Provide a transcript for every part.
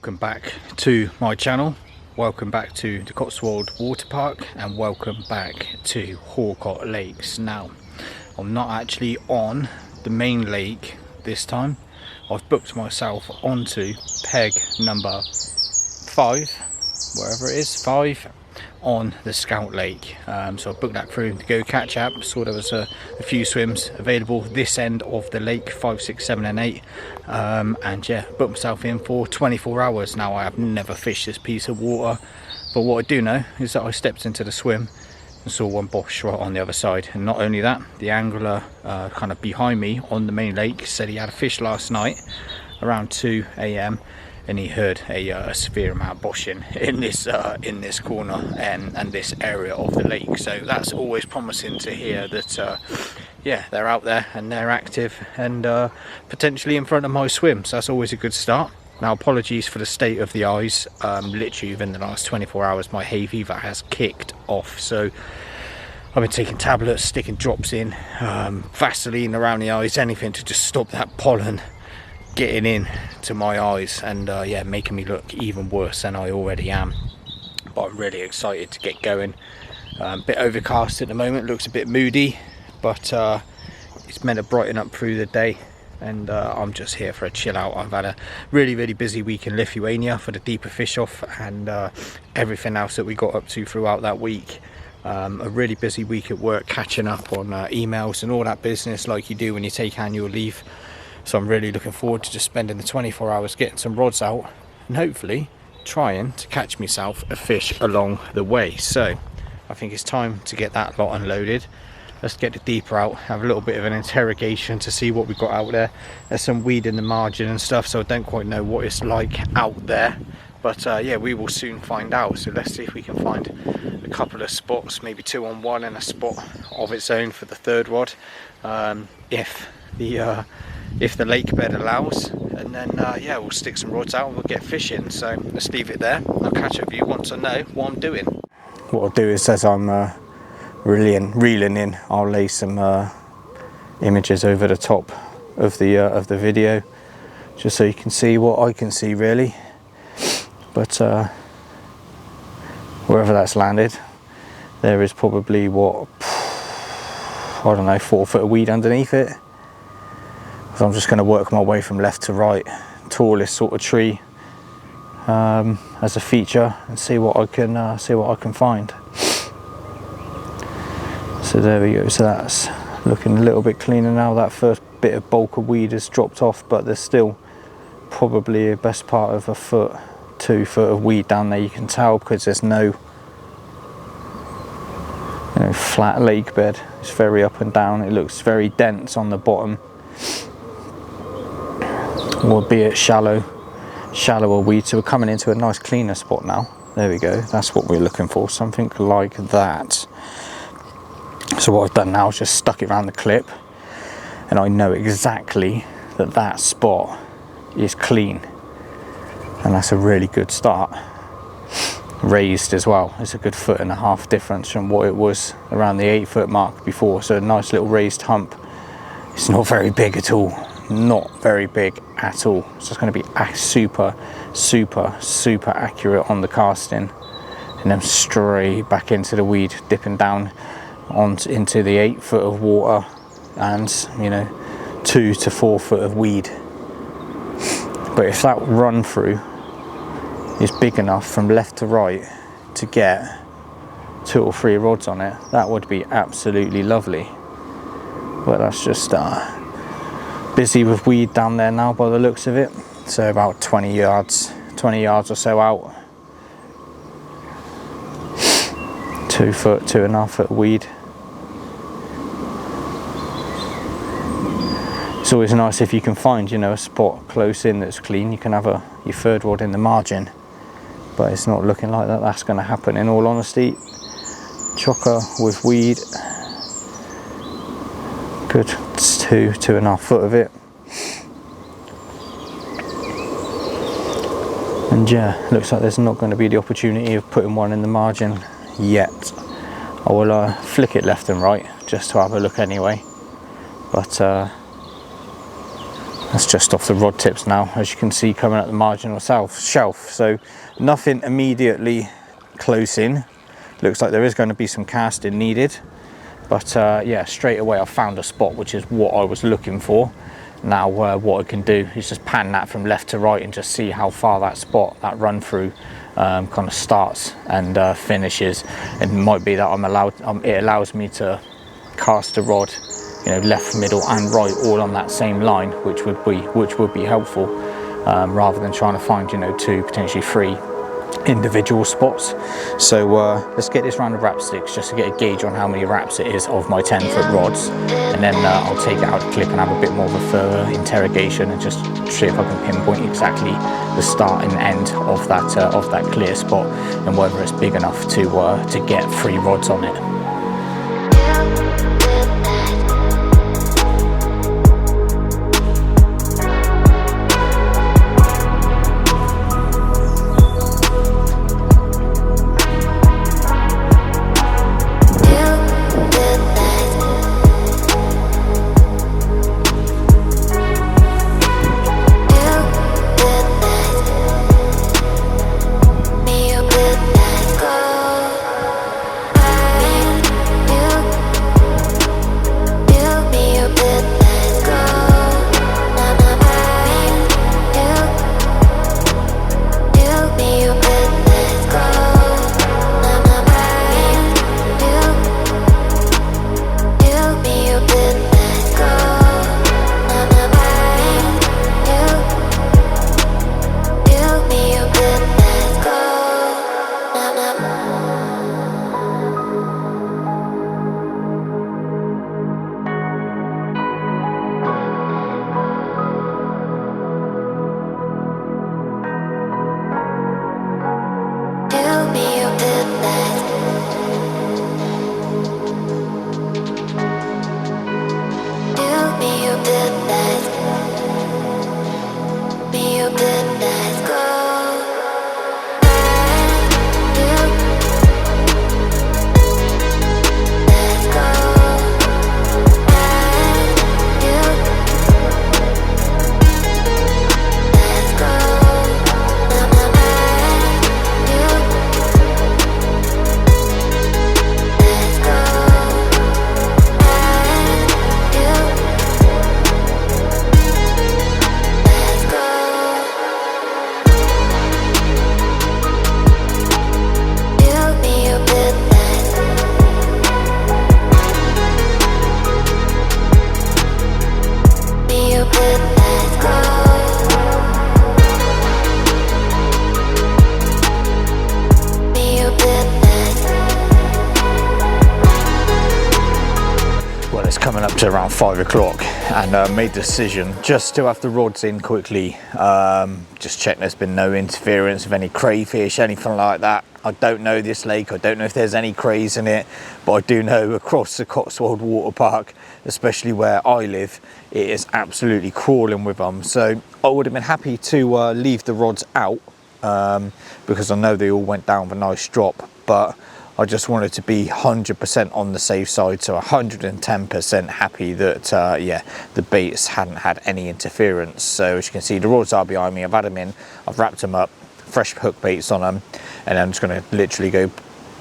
Welcome back to my channel, welcome back to the Cotswold Water Park, and welcome back to Horcott Lakes. Now, I'm not actually on the main lake this time. I've booked myself onto peg number 5, wherever it is, 5, on the Scout Lake. So I booked that through to go catch up. Saw there was a few swims available this end of the lake, 5, 6, 7 and 8, and yeah, booked myself in for 24 hours. Now, I have never fished this piece of water, but what I do know is that I stepped into the swim and saw one bosh right on the other side. And not only that, the angler kind of behind me on the main lake said he had a fish last night around 2 AM and he heard a severe amount of boshing in this corner and this area of the lake. So that's always promising to hear that yeah, they're out there and they're active and potentially in front of my swim. So that's always a good start. Now, apologies for the state of the eyes. Literally within the last 24 hours my hay fever has kicked off, so I've been taking tablets, sticking drops in, Vaseline around the eyes, anything to just stop that pollen getting in to my eyes and yeah, making me look even worse than I already am. But I'm really excited to get going. A bit overcast at the moment, looks a bit moody, but it's meant to brighten up through the day, and I'm just here for a chill out. I've had a really busy week in Lithuania for the deeper fish off and everything else that we got up to throughout that week. A really busy week at work, catching up on emails and all that business like you do when you take annual leave. So I'm really looking forward to just spending the 24 hours getting some rods out and hopefully trying to catch myself a fish along the way. So I think it's time to get that lot unloaded. Let's get the deeper out, have a little bit of an interrogation to see what we've got out there. There's some weed in the margin and stuff, so I don't quite know what it's like out there. But yeah, we will soon find out. So let's see if we can find a couple of spots, maybe 2 on 1 and a spot of its own for the third rod, if the lake bed allows, and then yeah, we'll stick some rods out and we'll get fishing. So let's leave it there. I'll catch up with you once I know what I'm doing. What I'll do is, as I'm reeling in, I'll lay some images over the top of the video, just so you can see what I can see really. But wherever that's landed, there is probably, what, I don't know, 4 foot of weed underneath it. So I'm just going to work my way from left to right, tallest sort of tree as a feature, and see what I can find. So there we go. So that's looking a little bit cleaner now. That first bit of bulk of weed has dropped off, but there's still probably a best part of 1 foot, 2 foot of weed down there. You can tell because there's no flat lake bed. It's very up and down. It looks very dense on the bottom, albeit shallower weed. So we're coming into a nice cleaner spot now. There we go. That's what we're looking for, something like that. So what I've done now is just stuck it around the clip, and I know exactly that that spot is clean, and that's a really good start. Raised as well. It's a good 1.5 foot difference from what it was around the 8 foot mark before. So a nice little raised hump. It's not very big at all. Not very big at all. So it's going to be super accurate on the casting, and then straight back into the weed, dipping down into the 8 foot of water, and 2 to 4 foot of weed. But if that run through is big enough from left to right to get 2 or 3 rods on it, that would be absolutely lovely. But that's just busy with weed down there now by the looks of it. So about 20 yards or so out, 2 foot, 2.5 foot weed. It's always nice if you can find a spot close in that's clean. You can have your third rod in the margin, but it's not looking like that's going to happen, in all honesty. Chocker with weed, good 2.5 foot of it, and yeah, looks like there's not going to be the opportunity of putting one in the margin yet. I will flick it left and right just to have a look anyway, but That's just off the rod tips now, as you can see, coming at the marginal shelf. So nothing immediately close in. Looks like there is going to be some casting needed, but yeah, straight away I found a spot, which is what I was looking for. Now what I can do is just pan that from left to right and just see how far that spot, that run through kind of starts and finishes. It might be that it allows me to cast the rod, you know, left, middle and right all on that same line, which would be helpful, rather than trying to find, you know, 2, potentially 3 individual spots. So let's get this round of wrap sticks just to get a gauge on how many wraps it is of my 10-foot rods, and then I'll take it out of the clip and have a bit more of a further interrogation and just see if I can pinpoint exactly the start and end of that clear spot, and whether it's big enough to get 3 rods on it. Coming up to around 5 o'clock, and made the decision just to have the rods in quickly, just check there's been no interference of any crayfish, anything like that. I don't know this lake, I don't know if there's any crays in it, but I do know across the Cotswold Water Park, especially where I live, it is absolutely crawling with them. So I would have been happy to leave the rods out, because I know they all went down with a nice drop, but I just wanted to be 100% on the safe side, so 110% happy that yeah, the baits hadn't had any interference. So as you can see, the rods are behind me, I've had them in, I've wrapped them up, fresh hook baits on them, and I'm just going to literally go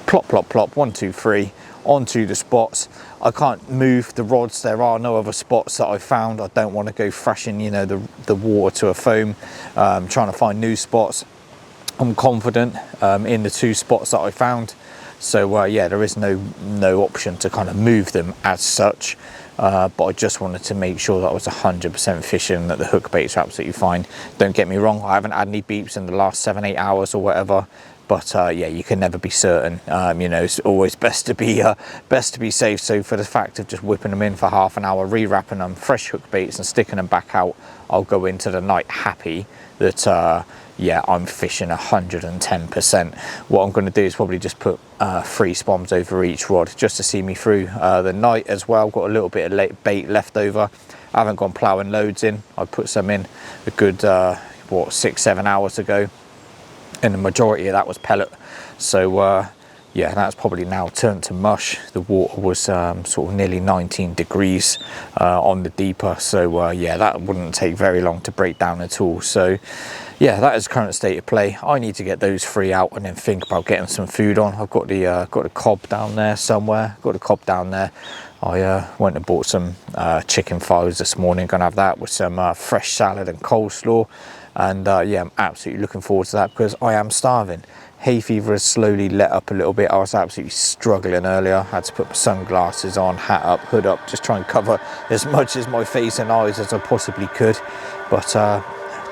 plop, plop, plop, 1, 2, 3 onto the spots. I can't move the rods, there are no other spots that I've found. I don't want to go thrashing, you know, the water to a foam, trying to find new spots. I'm confident in the 2 spots that I found. So yeah, there is no option to kind of move them as such, but I just wanted to make sure that I was 100% fishing, that the hook baits are absolutely fine. Don't get me wrong, I haven't had any beeps in the last 7-8 hours or whatever, but yeah, you can never be certain. You know, it's always best to be safe. So for the fact of just whipping them in for half an hour, re-wrapping them, fresh hook baits and sticking them back out, I'll go into the night happy that yeah, I'm fishing 110%. What I'm going to do is probably just put 3 spoms over each rod just to see me through the night as well. Got a little bit of bait left over. I haven't gone ploughing loads in. I put some in a good what, 6-7 hours ago, and the majority of that was pellet. So yeah, that's probably now turned to mush. The water was sort of nearly 19 degrees on the deeper, so yeah, that wouldn't take very long to break down at all. So yeah, that is the current state of play. I need to get those 3 out and then think about getting some food on. I've got the cob down there somewhere. Got the cob down there. I went and bought some chicken thighs this morning. Gonna have that with some fresh salad and coleslaw. And yeah, I'm absolutely looking forward to that because I am starving. Hay fever has slowly let up a little bit. I was absolutely struggling earlier. I had to put my sunglasses on, hat up, hood up, just try and cover as much as my face and eyes as I possibly could. But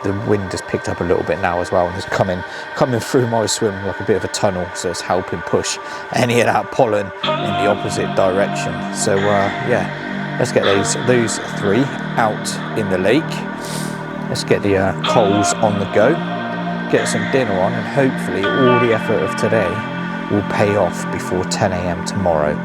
the wind has picked up a little bit now as well, and it's coming through my swim like a bit of a tunnel, so it's helping push any of that pollen in the opposite direction. So yeah, let's get those 3 out in the lake. Let's get the coals on the go, get some dinner on, and hopefully all the effort of today will pay off before 10 AM tomorrow.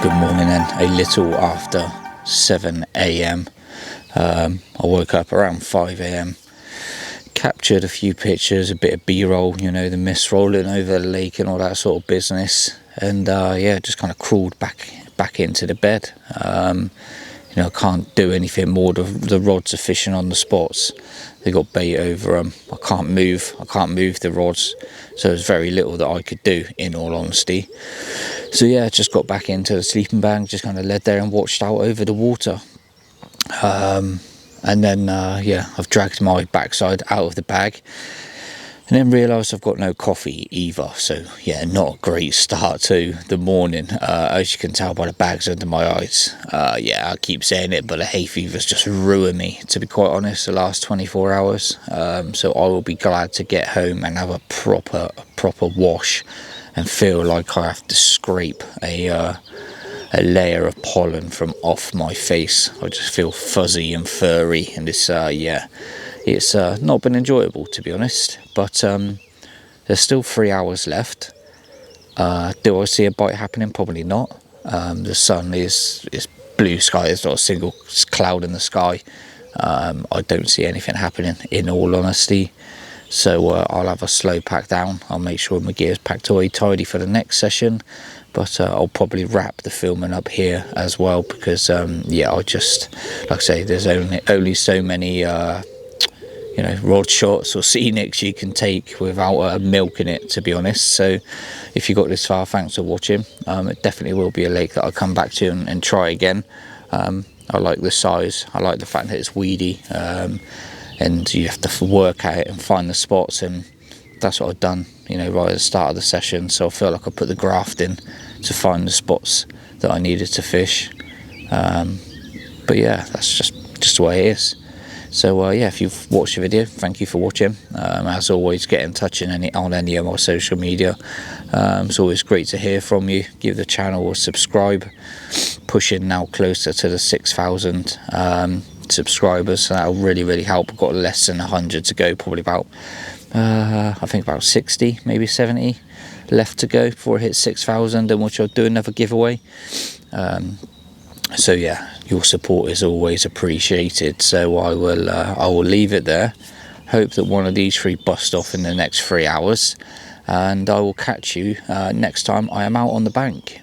Good morning then, a little after 7 AM. I woke up around 5 AM, captured a few pictures, a bit of b-roll, you know, the mist rolling over the lake and all that sort of business, and yeah, just kind of crawled back into the bed. You know, I can't do anything more. The rods are fishing on the spots. They got bait over them. I can't move the rods, so there's very little that I could do, in all honesty. So yeah, just got back into the sleeping bag, just kind of led there and watched out over the water. And then yeah, I've dragged my backside out of the bag, and then realised I've got no coffee either. So yeah, not a great start to the morning, as you can tell by the bags under my eyes. Yeah, I keep saying it, but the hay fever's just ruined me, to be quite honest, the last 24 hours. So I will be glad to get home and have a proper wash and feel like I have to scrape a layer of pollen from off my face. I just feel fuzzy and furry, and this yeah, it's not been enjoyable, to be honest. But there's still 3 hours left. Do I see a bite happening? Probably not. The sun is blue sky. There's not a single cloud in the sky. I don't see anything happening, in all honesty. So I'll have a slow pack down. I'll make sure my gear's packed away tidy for the next session. But I'll probably wrap the filming up here as well, because yeah, I just, like I say, there's only so many you know, rod shots or scenics you can take without milking it, to be honest. So if you got this far, thanks for watching. It definitely will be a lake that I'll come back to and try again. I like the size. I like the fact that it's weedy, and you have to work at it and find the spots, and that's what I've done, you know, right at the start of the session. So I feel like I put the graft in to find the spots that I needed to fish. But yeah, that's just the way it is. So yeah, if you've watched the video, thank you for watching. As always, get in touch on any of my social media. It's always great to hear from you. Give the channel a subscribe. Pushing now closer to the 6,000 subscribers, so that'll really help. I've got less than 100 to go, probably about I think about 60, maybe 70 left to go before it hits 6,000, and which I'll do another giveaway. So yeah, your support is always appreciated. So I will leave it there. Hope that one of these 3 bust off in the next 3 hours, and I will catch you next time I am out on the bank.